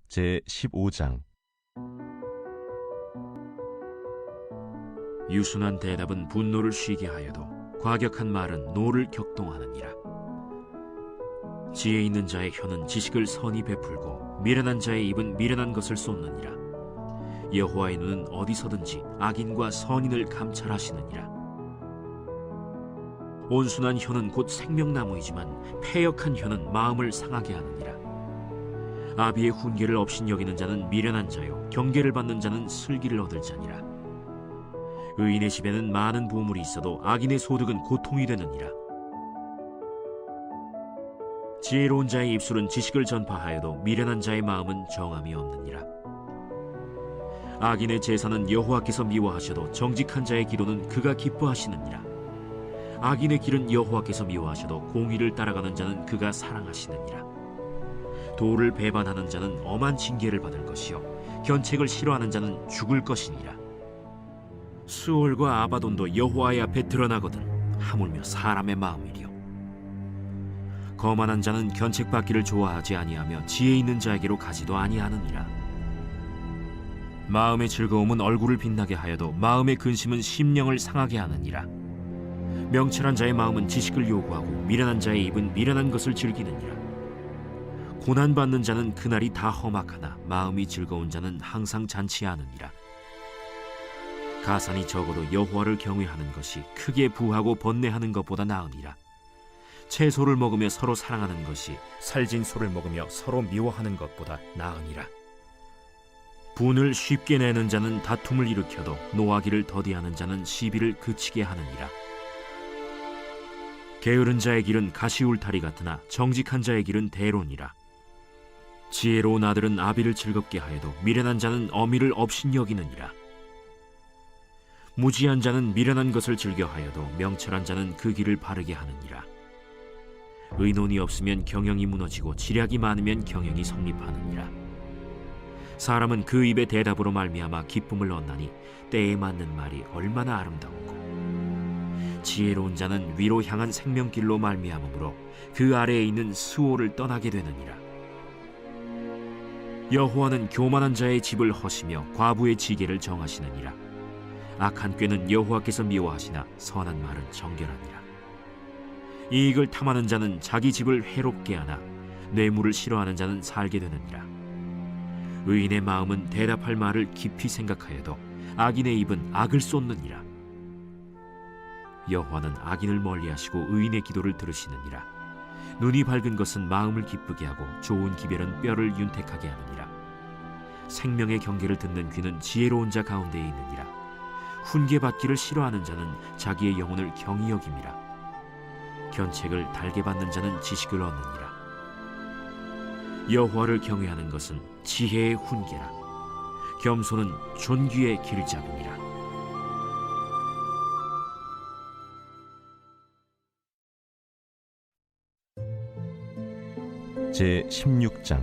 제15장. 유순한 대답은 분노를 쉬게 하여도 과격한 말은 노를 격동하느니라. 지혜 있는 자의 혀는 지식을 선히 베풀고 미련한 자의 입은 미련한 것을 쏟느니라. 여호와의 눈은 어디서든지 악인과 선인을 감찰하시느니라. 온순한 혀는 곧 생명나무이지만 패역한 혀는 마음을 상하게 하느니라. 아비의 훈계를 업신여기는 자는 미련한 자요 경계를 받는 자는 슬기를 얻을 자니라. 의인의 집에는 많은 보물이 있어도 악인의 소득은 고통이 되느니라. 지혜로운 자의 입술은 지식을 전파하여도 미련한 자의 마음은 정함이 없느니라. 악인의 제사는 여호와께서 미워하셔도 정직한 자의 기도는 그가 기뻐하시느니라. 악인의 길은 여호와께서 미워하셔도 공의를 따라가는 자는 그가 사랑하시느니라. 도를 배반하는 자는 엄한 징계를 받을 것이요 견책을 싫어하는 자는 죽을 것이니라. 수올과 아바돈도 여호와의 앞에 드러나거든 하물며 사람의 마음이리요. 거만한 자는 견책받기를 좋아하지 아니하며 지혜 있는 자에게로 가지도 아니하느니라. 마음의 즐거움은 얼굴을 빛나게 하여도 마음의 근심은 심령을 상하게 하느니라. 명철한 자의 마음은 지식을 요구하고 미련한 자의 입은 미련한 것을 즐기느니라. 고난받는 자는 그날이 다 험악하나 마음이 즐거운 자는 항상 잔치하느니라. 가산이 적어도 여호와를 경외하는 것이 크게 부하고 번뇌하는 것보다 나으니라. 채소를 먹으며 서로 사랑하는 것이 살진 소를 먹으며 서로 미워하는 것보다 나으니라. 분을 쉽게 내는 자는 다툼을 일으켜도 노하기를 더디하는 자는 시비를 그치게 하느니라. 게으른 자의 길은 가시울타리 같으나 정직한 자의 길은 대론이라. 지혜로운 아들은 아비를 즐겁게 하여도 미련한 자는 어미를 업신여기느니라. 무지한 자는 미련한 것을 즐겨하여도 명철한 자는 그 길을 바르게 하느니라. 의논이 없으면 경영이 무너지고 지략이 많으면 경영이 성립하느니라. 사람은 그 입의 대답으로 말미암아 기쁨을 얻나니 때에 맞는 말이 얼마나 아름다운고. 지혜로운 자는 위로 향한 생명길로 말미암으므로 그 아래에 있는 스오를 떠나게 되느니라. 여호와는 교만한 자의 집을 허시며 과부의 지계를 정하시느니라. 악한 꾀는 여호와께서 미워하시나 선한 말은 정결하니라. 이익을 탐하는 자는 자기 집을 해롭게 하나 뇌물을 싫어하는 자는 살게 되느니라. 의인의 마음은 대답할 말을 깊이 생각하여도 악인의 입은 악을 쏟느니라. 여호와는 악인을 멀리하시고 의인의 기도를 들으시느니라. 눈이 밝은 것은 마음을 기쁘게 하고 좋은 기별은 뼈를 윤택하게 하느니라. 생명의 경계를 듣는 귀는 지혜로운 자 가운데에 있느니라. 훈계받기를 싫어하는 자는 자기의 영혼을 경히 여김이라. 견책을 달게 받는 자는 지식을 얻느니라. 여호와를 경외하는 것은 지혜의 훈계라. 겸손은 존귀의 길잡음이라. 제16장.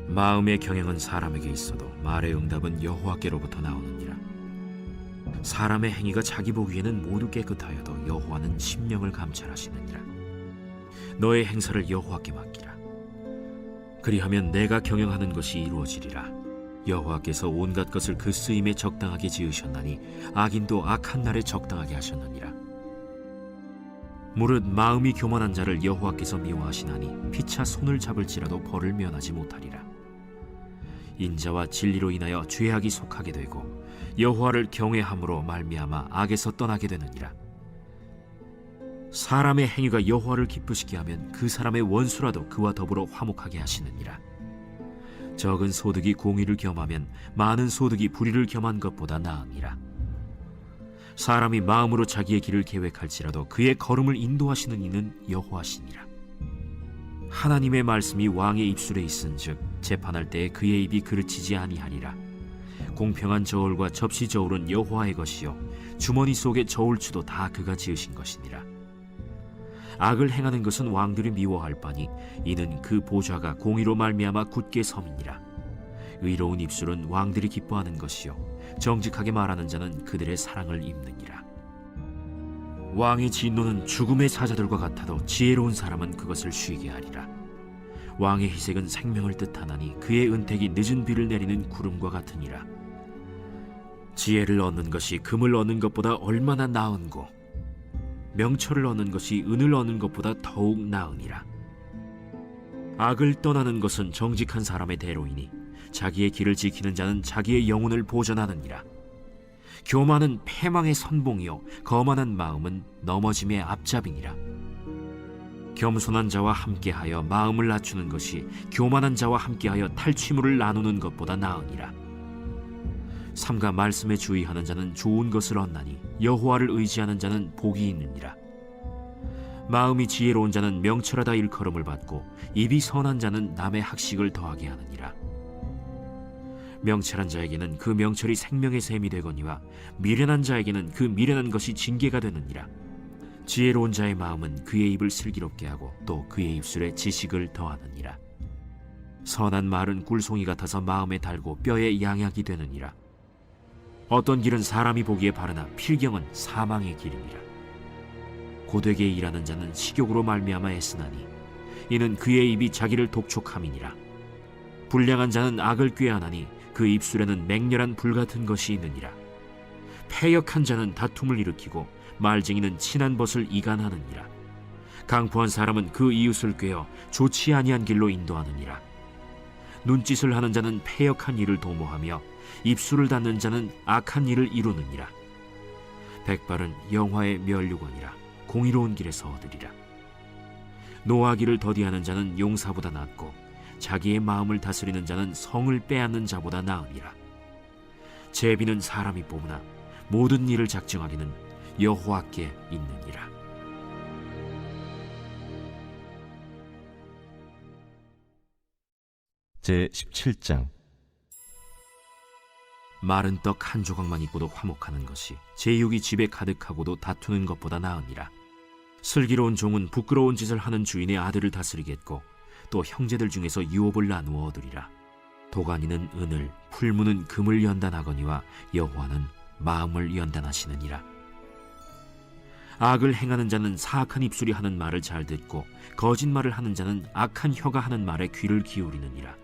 마음의 경영은 사람에게 있어도 말의 응답은 여호와께로부터 나오느니라. 사람의 행위가 자기 보기에는 모두 깨끗하여도 여호와는 심령을 감찰하시느니라. 너의 행사를 여호와께 맡기라. 그리하면 내가 경영하는 것이 이루어지리라. 여호와께서 온갖 것을 그 쓰임에 적당하게 지으셨나니 악인도 악한 날에 적당하게 하셨느니라. 무릇 마음이 교만한 자를 여호와께서 미워하시나니 피차 손을 잡을지라도 벌을 면하지 못하리라. 인자와 진리로 인하여 죄악이 속하게 되고 여호와를 경외함으로 말미암아 악에서 떠나게 되느니라. 사람의 행위가 여호와를 기쁘시게 하면 그 사람의 원수라도 그와 더불어 화목하게 하시느니라. 적은 소득이 공의를 겸하면 많은 소득이 불의를 겸한 것보다 나으니라. 사람이 마음으로 자기의 길을 계획할지라도 그의 걸음을 인도하시는 이는 여호와시니라. 하나님의 말씀이 왕의 입술에 있은즉 재판할 때에 그의 입이 그르치지 아니하리라. 공평한 저울과 접시 저울은 여호와의 것이요 주머니 속의 저울추도 다 그가 지으신 것이니라. 악을 행하는 것은 왕들이 미워할 바니 이는 그 보좌가 공의로 말미암아 굳게 섬이니라. 의로운 입술은 왕들이 기뻐하는 것이요 정직하게 말하는 자는 그들의 사랑을 입느니라. 왕의 진노는 죽음의 사자들과 같아도 지혜로운 사람은 그것을 쉬게 하리라. 왕의 희색은 생명을 뜻하나니 그의 은택이 늦은 비를 내리는 구름과 같으니라. 지혜를 얻는 것이 금을 얻는 것보다 얼마나 나은고 명철을 얻는 것이 은을 얻는 것보다 더욱 나으니라. 악을 떠나는 것은 정직한 사람의 대로이니 자기의 길을 지키는 자는 자기의 영혼을 보전하느니라. 교만은 패망의 선봉이요 거만한 마음은 넘어짐의 앞잡이니라. 겸손한 자와 함께하여 마음을 낮추는 것이 교만한 자와 함께하여 탈취물을 나누는 것보다 나으니라. 삼가 말씀에 주의하는 자는 좋은 것을 얻나니 여호와를 의지하는 자는 복이 있느니라. 마음이 지혜로운 자는 명철하다 일컬음을 받고 입이 선한 자는 남의 학식을 더하게 하느니라. 명철한 자에게는 그 명철이 생명의 샘이 되거니와 미련한 자에게는 그 미련한 것이 징계가 되느니라. 지혜로운 자의 마음은 그의 입을 슬기롭게 하고 또 그의 입술에 지식을 더하느니라. 선한 말은 꿀송이 같아서 마음에 달고 뼈에 양약이 되느니라. 어떤 길은 사람이 보기에 바르나 필경은 사망의 길이니라. 고되게 일하는 자는 식욕으로 말미암아 애쓰나니 이는 그의 입이 자기를 독촉함이니라. 불량한 자는 악을 꾀하나니 그 입술에는 맹렬한 불같은 것이 있느니라. 패역한 자는 다툼을 일으키고 말쟁이는 친한 벗을 이간하느니라. 강포한 사람은 그 이웃을 꾀어 좋지 아니한 길로 인도하느니라. 눈짓을 하는 자는 패역한 일을 도모하며 입술을 닫는 자는 악한 일을 이루느니라. 백발은 영화의 면류관이라 공의로운 길에서 얻으리라. 노하기를 더디하는 자는 용사보다 낫고 자기의 마음을 다스리는 자는 성을 빼앗는 자보다 나으니라. 제비는 사람이 뽑으나 모든 일을 작정하기는 여호와께 있느니라. 제17장. 마른 떡 한 조각만 있고도 화목하는 것이 제육이 집에 가득하고도 다투는 것보다 나으니라. 슬기로운 종은 부끄러운 짓을 하는 주인의 아들을 다스리겠고 또 형제들 중에서 유업을 나누어 얻으리라. 도가니는 은을, 풀무는 금을 연단하거니와 여호와는 마음을 연단하시느니라. 악을 행하는 자는 사악한 입술이 하는 말을 잘 듣고 거짓말을 하는 자는 악한 혀가 하는 말에 귀를 기울이느니라.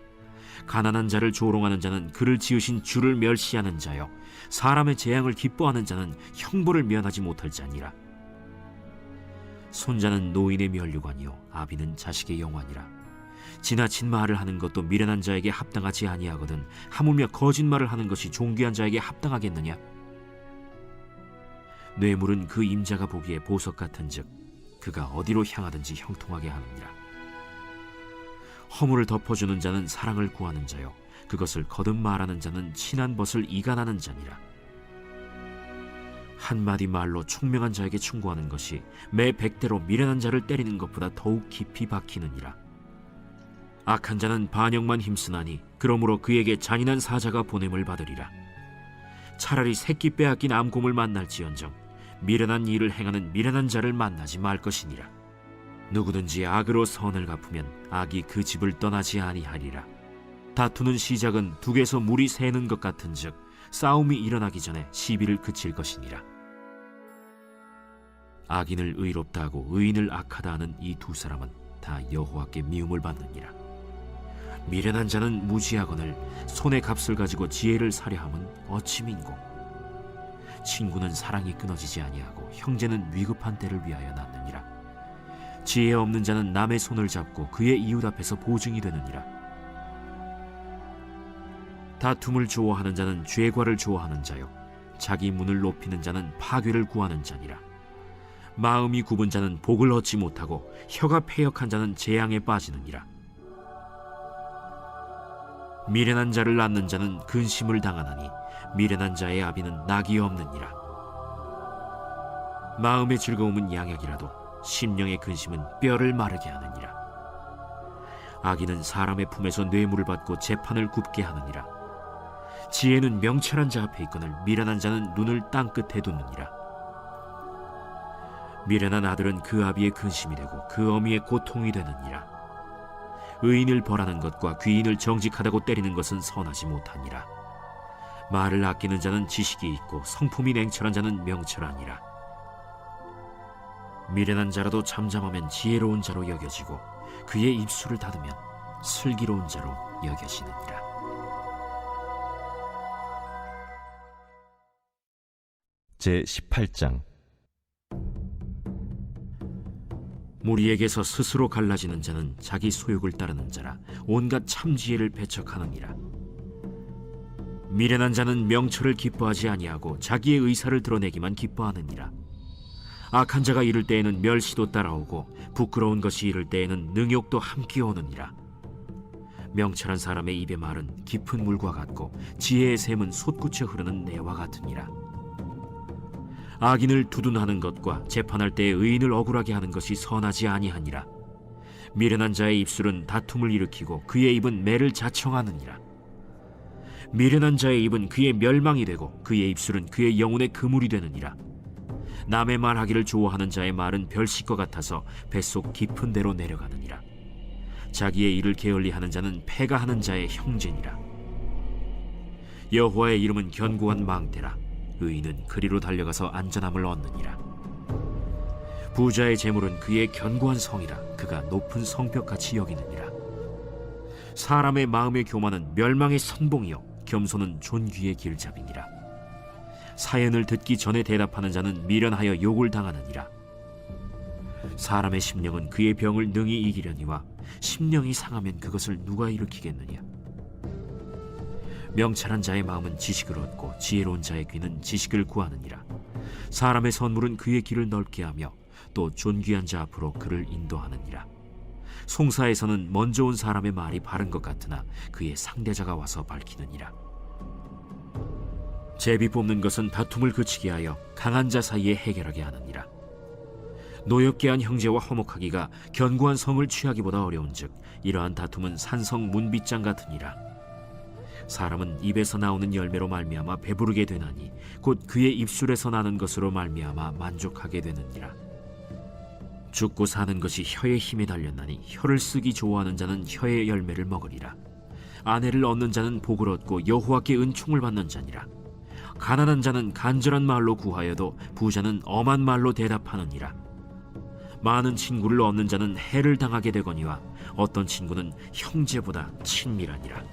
가난한 자를 조롱하는 자는 그를 지으신 주를 멸시하는 자요 사람의 재앙을 기뻐하는 자는 형벌을 면하지 못할 자니라. 손자는 노인의 면류관이요 아비는 자식의 영화니라. 지나친 말을 하는 것도 미련한 자에게 합당하지 아니하거든 하물며 거짓말을 하는 것이 존귀한 자에게 합당하겠느냐. 뇌물은 그 임자가 보기에 보석 같은즉 그가 어디로 향하든지 형통하게 하느니라. 허물을 덮어주는 자는 사랑을 구하는 자요 그것을 거듭 말하는 자는 친한 벗을 이간하는 자니라. 한마디 말로 총명한 자에게 충고하는 것이 매 100대로 미련한 자를 때리는 것보다 더욱 깊이 박히느니라. 악한 자는 반역만 힘쓰나니 그러므로 그에게 잔인한 사자가 보냄을 받으리라. 차라리 새끼 빼앗긴 암곰을 만날지언정 미련한 일을 행하는 미련한 자를 만나지 말 것이니라. 누구든지 악으로 선을 갚으면 악이 그 집을 떠나지 아니하리라. 다투는 시작은 둑에서 물이 새는 것 같은즉 싸움이 일어나기 전에 시비를 그칠 것이니라. 악인을 의롭다 하고 의인을 악하다 하는 이 두 사람은 다 여호와께 미움을 받느니라. 미련한 자는 무지하거늘 손의 값을 가지고 지혜를 사려 함은 어찌 민고. 친구는 사랑이 끊어지지 아니하고 형제는 위급한 때를 위하여 낳느니라. 지혜 없는 자는 남의 손을 잡고 그의 이웃 앞에서 보증이 되느니라. 다툼을 좋아하는 자는 죄과를 좋아하는 자요 자기 문을 높이는 자는 파괴를 구하는 자니라. 마음이 굽은 자는 복을 얻지 못하고 혀가 패역한 자는 재앙에 빠지느니라. 미련한 자를 낳는 자는 근심을 당하나니 미련한 자의 아비는 낙이 없느니라. 마음의 즐거움은 양약이라도 심령의 근심은 뼈를 마르게 하느니라. 악인은 사람의 품에서 뇌물을 받고 재판을 굽게 하느니라. 지혜는 명철한 자 앞에 있거늘 미련한 자는 눈을 땅 끝에 두느니라. 미련한 아들은 그 아비의 근심이 되고 그 어미의 고통이 되느니라. 의인을 벌하는 것과 귀인을 정직하다고 때리는 것은 선하지 못하니라. 말을 아끼는 자는 지식이 있고 성품이 냉철한 자는 명철하니라. 미련한 자라도 잠잠하면 지혜로운 자로 여겨지고 그의 입술을 닫으면 슬기로운 자로 여겨지느니라. 제18장. 무리에게서 스스로 갈라지는 자는 자기 소욕을 따르는 자라 온갖 참지혜를 배척하느니라. 미련한 자는 명철을 기뻐하지 아니하고 자기의 의사를 드러내기만 기뻐하느니라. 악한 자가 이를 때에는 멸시도 따라오고 부끄러운 것이 이를 때에는 능욕도 함께 오느니라. 명철한 사람의 입의 말은 깊은 물과 같고 지혜의 샘은 솟구쳐 흐르는 내와 같으니라. 악인을 두둔하는 것과 재판할 때에 의인을 억울하게 하는 것이 선하지 아니하니라. 미련한 자의 입술은 다툼을 일으키고 그의 입은 매를 자청하느니라. 미련한 자의 입은 그의 멸망이 되고 그의 입술은 그의 영혼의 그물이 되느니라. 남의 말하기를 좋아하는 자의 말은 별식과 같아서 뱃속 깊은 데로 내려가느니라. 자기의 일을 게을리하는 자는 패가하는 자의 형제니라. 여호와의 이름은 견고한 망대라. 의인은 그리로 달려가서 안전함을 얻느니라. 부자의 재물은 그의 견고한 성이라. 그가 높은 성벽같이 여기느니라. 사람의 마음의 교만은 멸망의 선봉이요 겸손은 존귀의 길잡이니라. 사연을 듣기 전에 대답하는 자는 미련하여 욕을 당하느니라. 사람의 심령은 그의 병을 능히 이기려니와 심령이 상하면 그것을 누가 일으키겠느냐. 명철한 자의 마음은 지식을 얻고 지혜로운 자의 귀는 지식을 구하느니라. 사람의 선물은 그의 길을 넓게 하며 또 존귀한 자 앞으로 그를 인도하느니라. 송사에서는 먼저 온 사람의 말이 바른 것 같으나 그의 상대자가 와서 밝히느니라. 제비 뽑는 것은 다툼을 그치게 하여 강한 자 사이에 해결하게 하느니라. 노엽게 한 형제와 화목하기가 견고한 성을 취하기보다 어려운즉 이러한 다툼은 산성 문빗장 같으니라. 사람은 입에서 나오는 열매로 말미암아 배부르게 되나니 곧 그의 입술에서 나는 것으로 말미암아 만족하게 되느니라. 죽고 사는 것이 혀의 힘에 달렸나니 혀를 쓰기 좋아하는 자는 혀의 열매를 먹으리라. 아내를 얻는 자는 복을 얻고 여호와께 은총을 받는 자니라. 가난한 자는 간절한 말로 구하여도 부자는 엄한 말로 대답하느니라. 많은 친구를 얻는 자는 해를 당하게 되거니와 어떤 친구는 형제보다 친밀하니라.